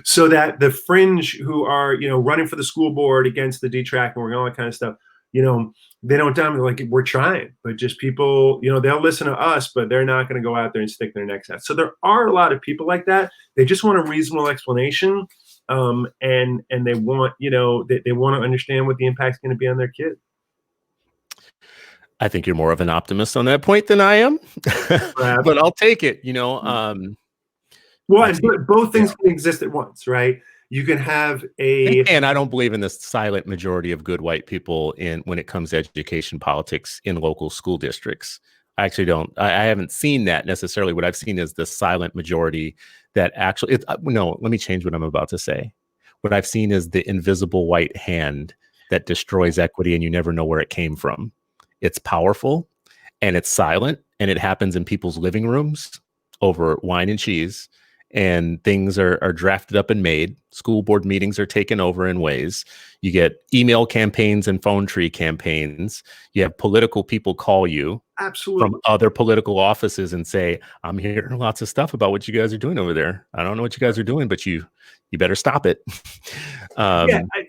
so that the fringe who are, you know, running for the school board against the detracking work and all that kind of stuff, you know, they don't dominate. Like, we're trying, but just people, you know, they'll listen to us, but they're not going to go out there and stick their necks out. So there are a lot of people like that. They just want a reasonable explanation. And they want, you know, they want to understand what the impact's going to be on their kid. I think you're more of an optimist on that point than I am, but I'll take it, you know. Well, both things can exist at once, right? You can have and I don't believe in this silent majority of good white people when it comes to education politics in local school districts. I actually don't. I haven't seen that necessarily. What I've seen is the silent majority that actually, no, let me change what I'm about to say. What I've seen is the invisible white hand that destroys equity and you never know where it came from. It's powerful and it's silent and it happens in people's living rooms over wine and cheese, and things are drafted up and made. School board meetings are taken over in ways. You get email campaigns and phone tree campaigns. You have political people call you from other political offices and say, I'm hearing lots of stuff about what you guys are doing over there. I don't know what you guys are doing, but you better stop it.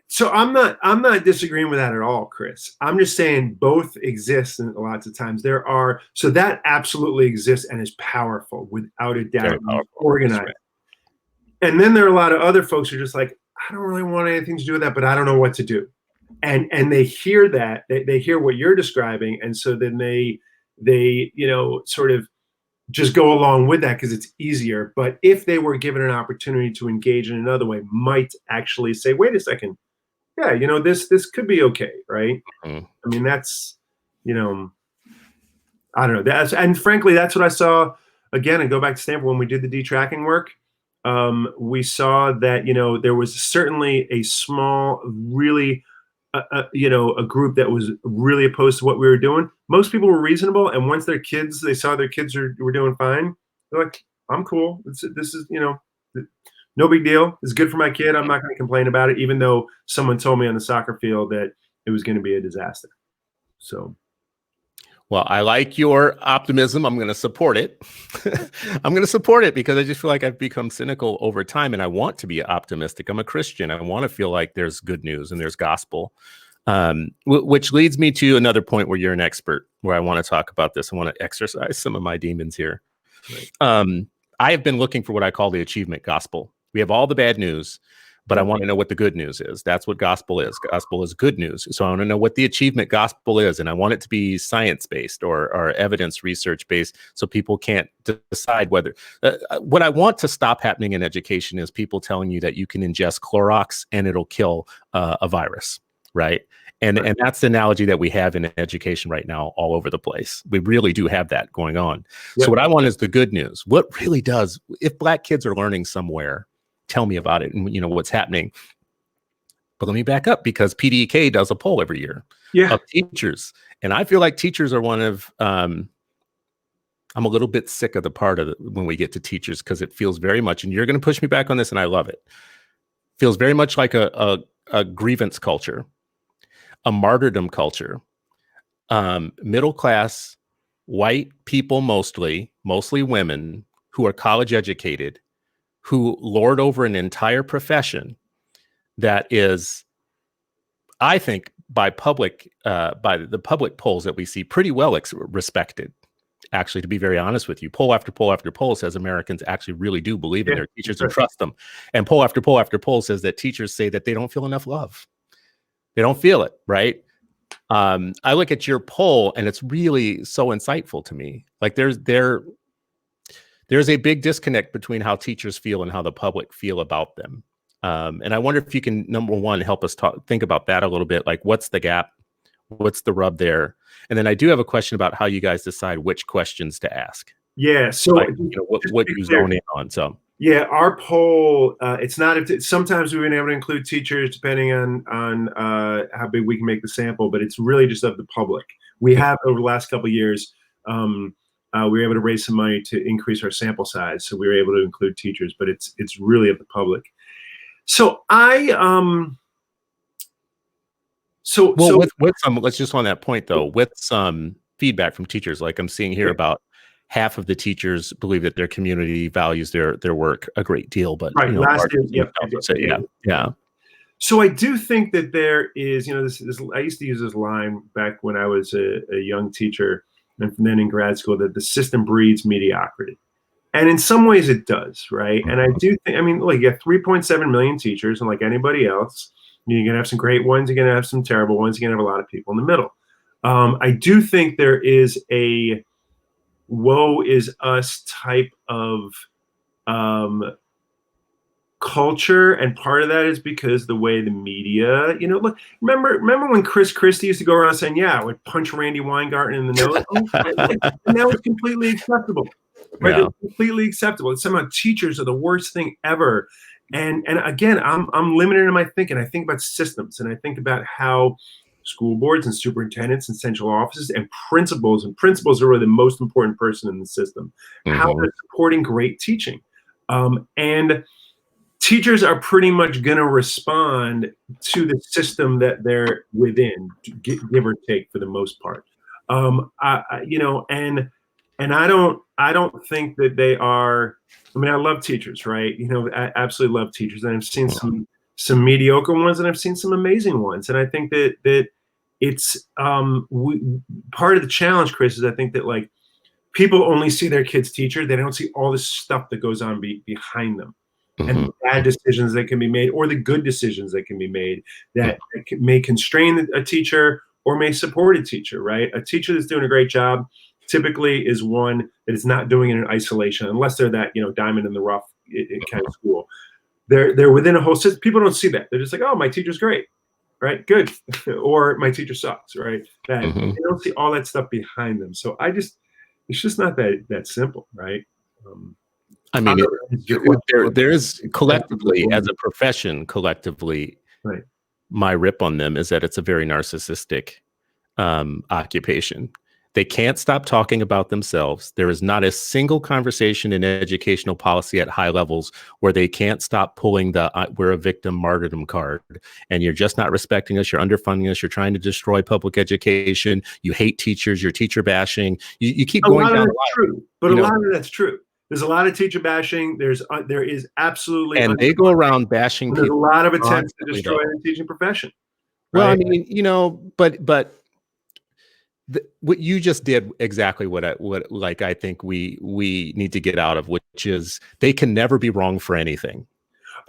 So I'm not disagreeing with that at all, Chris. I'm just saying both exist, and lots of times so that absolutely exists and is powerful without a doubt. Organized. Right. And then there are a lot of other folks who are just like, I don't really want anything to do with that, but I don't know what to do. And they hear that, they hear what you're describing, and so then they you know, sort of just go along with that because it's easier. But if they were given an opportunity to engage in another way, might actually say, wait a second, yeah, you know, this could be okay, right? I mean, that's, you know, I don't know. And frankly, that's what I saw again. And go back to Stanford when we did the detracking work. We saw that, you know, there was certainly a small, really, you know, a group that was really opposed to what we were doing. Most people were reasonable, and once they saw their kids were doing fine, they're like, I'm cool. This is, you know, no big deal. It's good for my kid. I'm not going to complain about it, even though someone told me on the soccer field that it was going to be a disaster. So. Well, I like your optimism. I'm going to support it. I'm going to support it because I just feel like I've become cynical over time, and I want to be optimistic. I'm a Christian. I want to feel like there's good news and there's gospel, which leads me to another point where you're an expert, where I want to talk about this. I want to exercise some of my demons here. Right. I have been looking for what I call the achievement gospel. We have all the bad news, but I want to know what the good news is. That's what gospel is. Gospel is good news. So I want to know what the achievement gospel is. And I want it to be science-based or evidence research-based, so people can't decide whether what I want to stop happening in education is people telling you that you can ingest Clorox and it'll kill a virus, right? And that's the analogy that we have in education right now all over the place. We really do have that going on. Yep. So what I want is the good news. What really does, if Black kids are learning somewhere, tell me about it and, you know, what's happening. But let me back up, because PDK does a poll every year. Yeah. of teachers. And I feel like teachers are one of, I'm a little bit sick of the part of when we get to teachers, because it feels very much, and you're going to push me back on this, and I love it, feels very much like a grievance culture, a martyrdom culture. Middle class, white people, mostly women who are college educated, who lord over an entire profession that is, I think, by the public polls that we see, pretty well respected. Actually, to be very honest with you, poll after poll after poll says Americans actually really do believe in Yeah. their teachers Right. and trust them. And poll after poll after poll says that teachers say that they don't feel enough love. They don't feel it, right? I look at your poll, and it's really so insightful to me. Like there's a big disconnect between how teachers feel and how the public feel about them. And I wonder if you can, number one, help us think about that a little bit. Like, what's the gap? What's the rub there? And then I do have a question about how you guys decide which questions to ask. Yeah. So Like, what you zone in on. So yeah, our poll, it's not, sometimes we've been able to include teachers depending on how big we can make the sample, but it's really just of the public. We have, over the last couple of years, we were able to raise some money to increase our sample size, so we were able to include teachers, but it's really of the public. So with some, let's just on that point though, with some feedback from teachers, like I'm seeing here about half of the teachers believe that their community values their work a great deal, but right, last year, yeah. So I do think that there is, this I used to use this line back when I was a young teacher, and then in grad school, that the system breeds mediocrity. And in some ways it does, right? And I do think, look, you have 3.7 million teachers, and like anybody else, you're going to have some great ones, you're going to have some terrible ones, you're going to have a lot of people in the middle. I do think there is a woe is us type of culture, and part of that is because the way the media, look, remember when Chris Christie used to go around saying, yeah, I would punch Randy Weingarten in the nose, and that was completely acceptable, right? Yeah. It's completely acceptable. Somehow teachers are the worst thing ever. And again, I'm limited in my thinking. I think about systems, and I think about how school boards and superintendents and central offices and principals are really the most important person in the system, how they're supporting great teaching. And teachers are pretty much going to respond to the system that they're within, give or take, for the most part. And I don't think that they are. I love teachers, right? I absolutely love teachers, and I've seen some mediocre ones, and I've seen some amazing ones. And I think that it's part of the challenge, Chris, is I think that, like, people only see their kid's teacher; they don't see all the stuff that goes on behind them, and the bad decisions that can be made, or the good decisions that can be made that may constrain a teacher or may support a teacher, right? A teacher that's doing a great job typically is one that is not doing it in isolation, unless they're that, diamond in the rough kind of school. They're within a whole system. People don't see that. They're just like, oh, my teacher's great, right? Good. Or my teacher sucks, right? That they don't see all that stuff behind them. So it's just not that simple, right? There's collectively, as a profession, right. My rip on them is that it's a very narcissistic occupation. They can't stop talking about themselves. There is not a single conversation in educational policy at high levels where they can't stop pulling the we're a victim martyrdom card. And you're just not respecting us. You're underfunding us. You're trying to destroy public education. You hate teachers. You're teacher bashing. You keep going down the line. True, but a lot of that's true. There's a lot of teacher bashing. There is absolutely, and they go around bashing people. There's a lot of attempts to destroy the teaching profession. Right? Well, but what you just did exactly what I think we need to get out of, which is they can never be wrong for anything.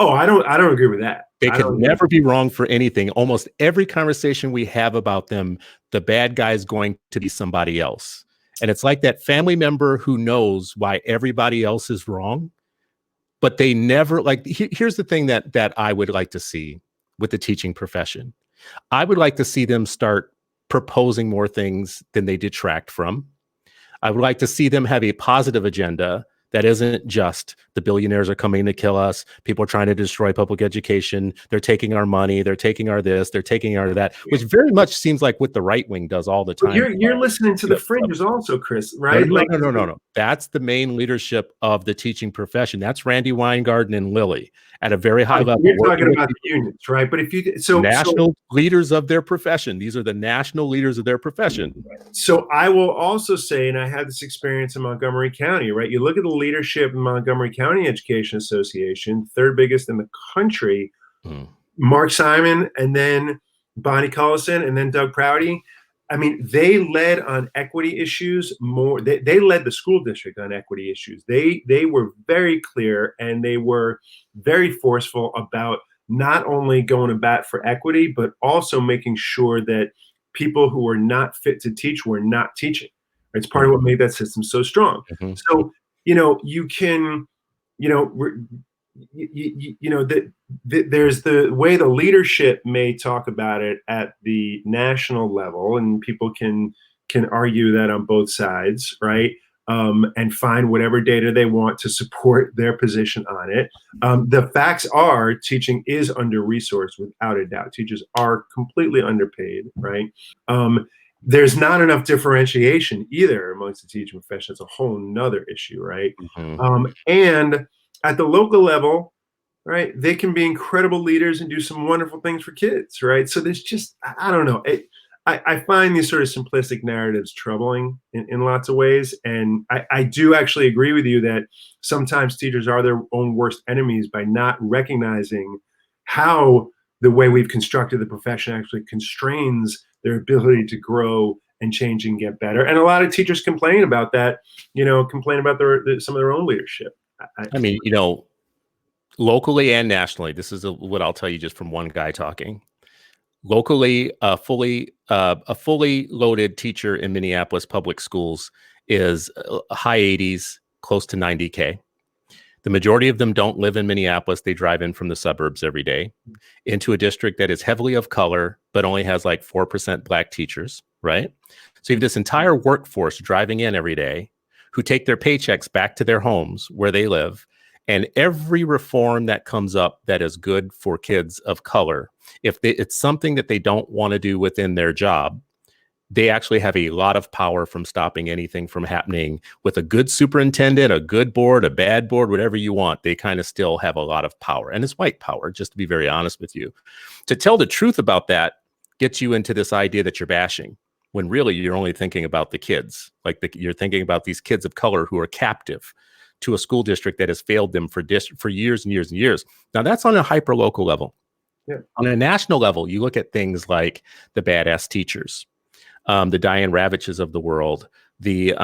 Oh, I don't agree with that. They can never be wrong for anything. Almost every conversation we have about them, the bad guy is going to be somebody else. And it's like that family member who knows why everybody else is wrong, but they never, like, here's the thing that I would like to see with the teaching profession. I would like to see them start proposing more things than they detract from. I would like to see them have a positive agenda That isn't just the billionaires are coming to kill us. People are trying to destroy public education. They're taking our money. They're taking our this. They're taking our that, which very much seems like what the right wing does all the But time. you're listening to You the know, fringes also, Chris, no, right? no, Like, no, no, no, no. That's the main leadership of the teaching profession. That's Randy Weingarten and Lilly at a very high level, you're talking working with about the people, unions, right? But if you national leaders of their profession. These are the national leaders of their profession. so I will also say, and I had this experience in Montgomery County, right? You look at the leadership in Montgomery County Education Association, third biggest in the country. Mm. Mark Simon, and then Bonnie Cullison, and then Doug Prouty. I mean, they led on equity issues more. They led the school district on equity issues. They were very clear, and they were very forceful about not only going to bat for equity, but also making sure that people who were not fit to teach were not teaching. It's part of what made that system so strong. Mm-hmm. So, you can, you know, there's the way the leadership may talk about it at the national level, and people can argue that on both sides, right? And find whatever data they want to support their position on it. The facts are teaching is under-resourced without a doubt. Teachers are completely underpaid, right? There's not enough differentiation either amongst the teaching profession. It's a whole nother issue, right? Mm-hmm. And at the local level, right, they can be incredible leaders and do some wonderful things for kids, right? So there's just, I don't know. I find these sort of simplistic narratives troubling in lots of ways. And I do actually agree with you that sometimes teachers are their own worst enemies by not recognizing how the way we've constructed the profession actually constrains their ability to grow and change and get better. And a lot of teachers complain about that, complain about some of their own leadership. I mean, locally and nationally, this is what I'll tell you just from one guy talking. Locally, a fully loaded teacher in Minneapolis public schools is high 80s, close to 90K. The majority of them don't live in Minneapolis. They drive in from the suburbs every day into a district that is heavily of color, but only has like 4% Black teachers, right? So you have this entire workforce driving in every day who take their paychecks back to their homes where they live. And every reform that comes up that is good for kids of color, if it's something that they don't want to do within their job, they actually have a lot of power from stopping anything from happening with a good superintendent, a good board, a bad board, whatever you want. They kind of still have a lot of power. And it's white power, just to be very honest with you. To tell the truth about that gets you into this idea that you're bashing, when really you're only thinking about the kids. You're thinking about these kids of color who are captive to a school district that has failed them for years and years and years. Now, that's on a hyper-local level. Yeah. On a national level, you look at things like the badass teachers, the Diane Raviches of the world, the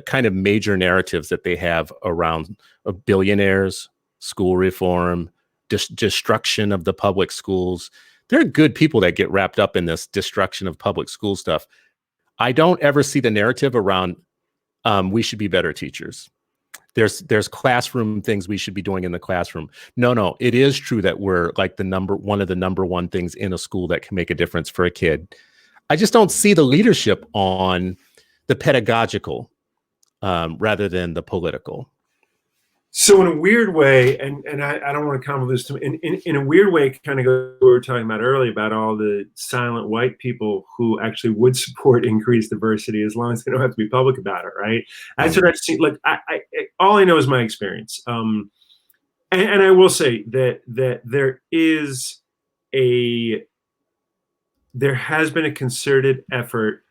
kind of major narratives that they have around billionaires, school reform, destruction of the public schools. There are good people that get wrapped up in this destruction of public school stuff. I don't ever see the narrative around we should be better teachers. There's classroom things we should be doing in the classroom. No, it is true that we're like one of the number one things in a school that can make a difference for a kid. I just don't see the leadership on the pedagogical rather than the political. So in a weird way, and I don't want to convolute this too, in a weird way, kind of go we were talking about earlier about all the silent white people who actually would support increased diversity as long as they don't have to be public about it, right? That's what I've seen. Like all I know is my experience, and I will say that there has been a concerted effort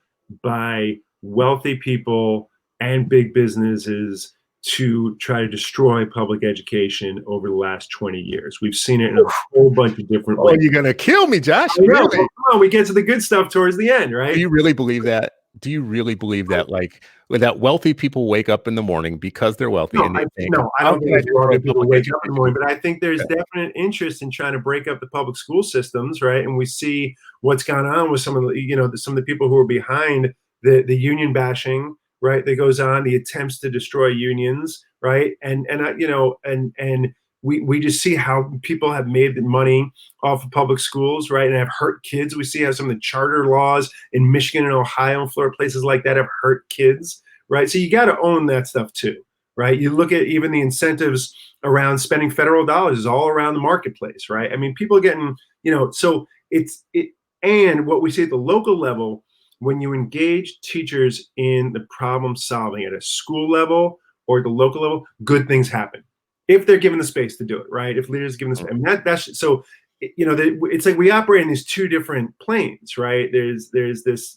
by wealthy people and big businesses to try to destroy public education over the last 20 years. We've seen it in a whole bunch of different ways. You're going to kill me, Josh. Really? Come on, we get to the good stuff towards the end, right? Do you really believe that? Do you really believe that? Like, that wealthy people wake up in the morning because they're wealthy? No, and they think, I don't think wealthy people wake up in the morning, but I think there's definite interest in trying to break up the public school systems, right? And we see what's gone on with some of the people who are behind the union bashing, right? That goes on, the attempts to destroy unions, right? And we just see how people have made the money off of public schools, right? And have hurt kids. We see how some of the charter laws in Michigan and Ohio and Florida, places like that, have hurt kids, right? So you got to own that stuff too, right? You look at even the incentives around spending federal dollars is all around the marketplace, right? I mean, people are getting, so and what we see at the local level, when you engage teachers in the problem solving at a school level or at the local level, good things happen if they're given the space to do it, right? If leaders are given the space. I mean, that's so, it's like we operate in these two different planes, right? There's this,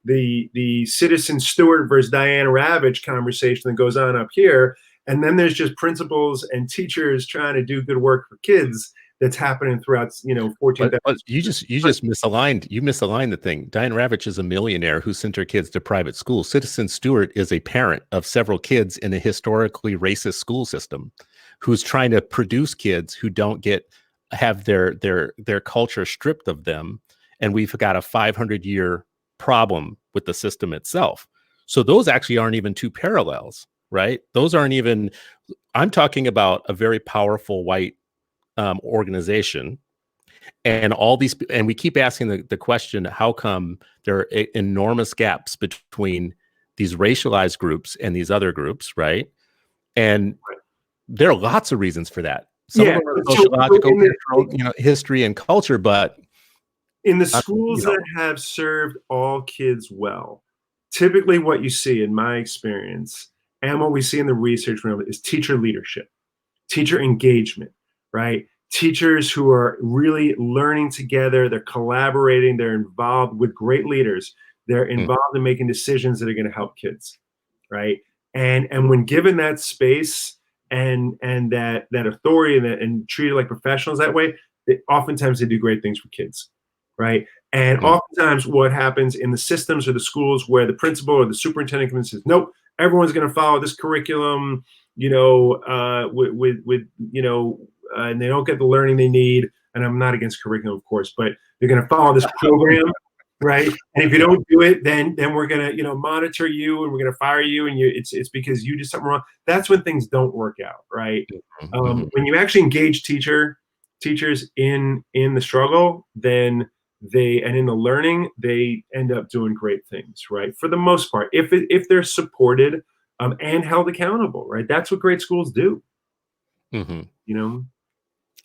the citizen Stewart versus Diana Ravitch conversation that goes on up here. And then there's just principals and teachers trying to do good work for kids that's happening throughout, 14,000. But you just misaligned. You misaligned the thing. Diane Ravitch is a millionaire who sent her kids to private school. Citizen Stewart is a parent of several kids in a historically racist school system, who's trying to produce kids who don't have their culture stripped of them, and we've got a 500-year problem with the system itself. So those actually aren't even two parallels, right? Those aren't even. I'm talking about a very powerful white organization. And all these, and we keep asking the question, how come there are enormous gaps between these racialized groups and these other groups, right? And there are lots of reasons for that. Some of them are sociological, history and culture, but in the schools that have served all kids well, typically what you see in my experience and what we see in the research is teacher leadership, teacher engagement, right? Teachers who are really learning together, they're collaborating, they're involved with great leaders, they're involved in making decisions that are going to help kids, right? And when given that space and that authority and treated like professionals that way, oftentimes they do great things for kids, right? And oftentimes what happens in the systems or the schools where the principal or the superintendent comes and says, nope, everyone's going to follow this curriculum, and they don't get the learning they need. And I'm not against curriculum, of course, but they're going to follow this program, right? And if you don't do it, then we're going to, monitor you and we're going to fire you. And it's because you did something wrong. That's when things don't work out, right? When you actually engage teachers in the struggle, then and in the learning, they end up doing great things, right? For the most part, if they're supported and held accountable, right? That's what great schools do.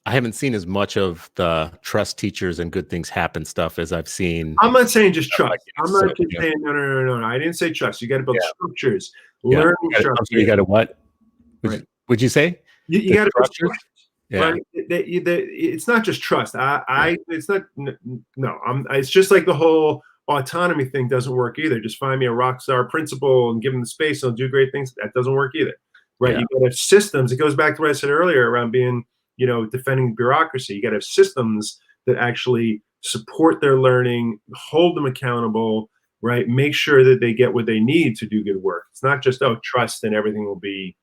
I haven't seen as much of the trust teachers and good things happen stuff as I've seen. I'm not saying just trust. I'm not just saying no. I didn't say trust. You got to build structures, learning structures. You got to what? Would you say? You got to build structures. Yeah. Right? It's not just trust. It's not. No. It's just like the whole autonomy thing doesn't work either. Just find me a rock star principal and give them the space. They'll do great things. That doesn't work either. Right? Yeah. You got to have systems. It goes back to what I said earlier around being, defending bureaucracy. You got to have systems that actually support their learning, hold them accountable, right? Make sure that they get what they need to do good work. It's not just trust and everything will be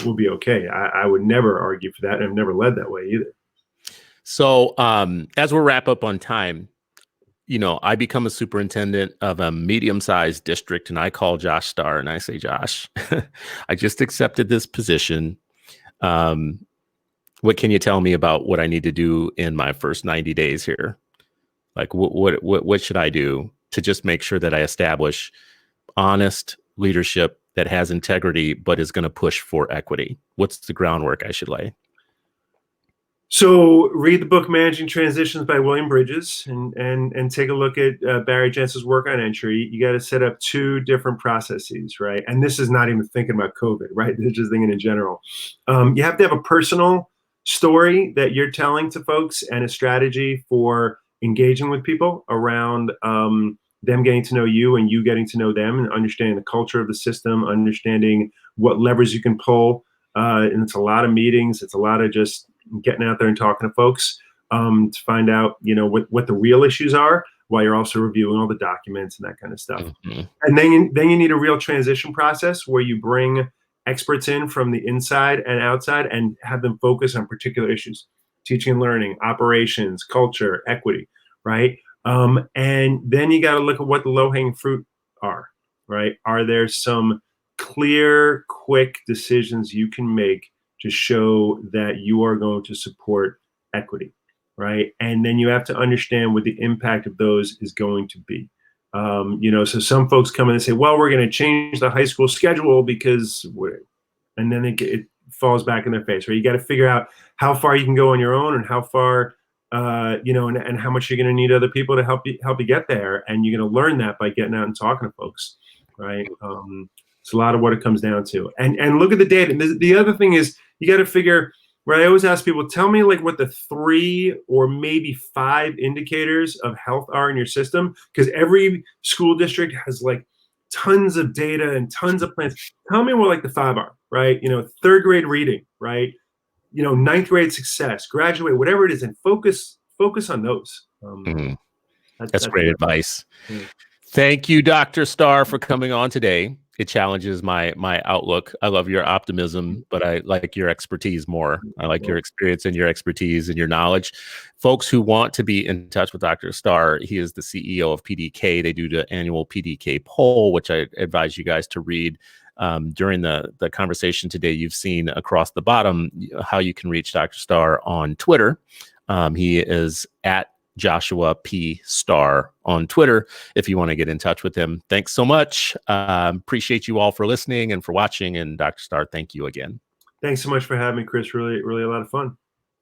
okay. I would never argue for that, and I've never led that way either. So as we'll wrap up on time, I become a superintendent of a medium-sized district, and I call Josh Starr and I say, Josh, I just accepted this position. What can you tell me about what I need to do in my first 90 days here? Like what should I do to just make sure that I establish honest leadership that has integrity, but is going to push for equity? What's the groundwork I should lay? So read the book Managing Transitions by William Bridges and take a look at Barry Jensen's work on entry. You got to set up two different processes, right? And this is not even thinking about COVID, right? This is just thinking in general. You have to have a personal story that you're telling to folks and a strategy for engaging with people around them getting to know you and you getting to know them, and understanding the culture of the system, understanding what levers you can pull. And it's a lot of meetings. It's a lot of just getting out there and talking to folks to find out, what the real issues are, while you're also reviewing all the documents and that kind of stuff. And then you need a real transition process where you bring experts in from the inside and outside and have them focus on particular issues: teaching and learning, operations, culture, equity, right? And then you got to look at what the low-hanging fruit are, right? Are there some clear, quick decisions you can make to show that you are going to support equity, right? And then you have to understand what the impact of those is going to be. So some folks come in and say, well, we're going to change the high school schedule because and then it falls back in their face. Right? You got to figure out how far you can go on your own, and how far, and how much you're going to need other people to help you get there. And you're going to learn that by getting out and talking to folks, right? It's a lot of what it comes down to. And look at the data. And the other thing is, you got to figure. Where I always ask people, tell me like what the 3 or maybe 5 indicators of health are in your system, because every school district has like tons of data and tons of plans. Tell me what like the 5 are, right? 3rd grade reading, right? 9th grade success, graduate, whatever it is, and focus on those. That's great advice. Yeah. Thank you, Dr. Starr, for coming on today. It challenges my outlook. I love your optimism, but I like your expertise more. I like your experience and your expertise and your knowledge. Folks who want to be in touch with Dr. Starr, he is the CEO of PDK. They do the annual PDK poll, which I advise you guys to read. During the conversation today, you've seen across the bottom how you can reach Dr. Starr on Twitter. He is at Joshua P. Starr on Twitter if you want to get in touch with him. Thanks so much. Appreciate you all for listening and for watching. And Dr. Starr, thank you again. Thanks so much for having me, Chris. Really, really a lot of fun.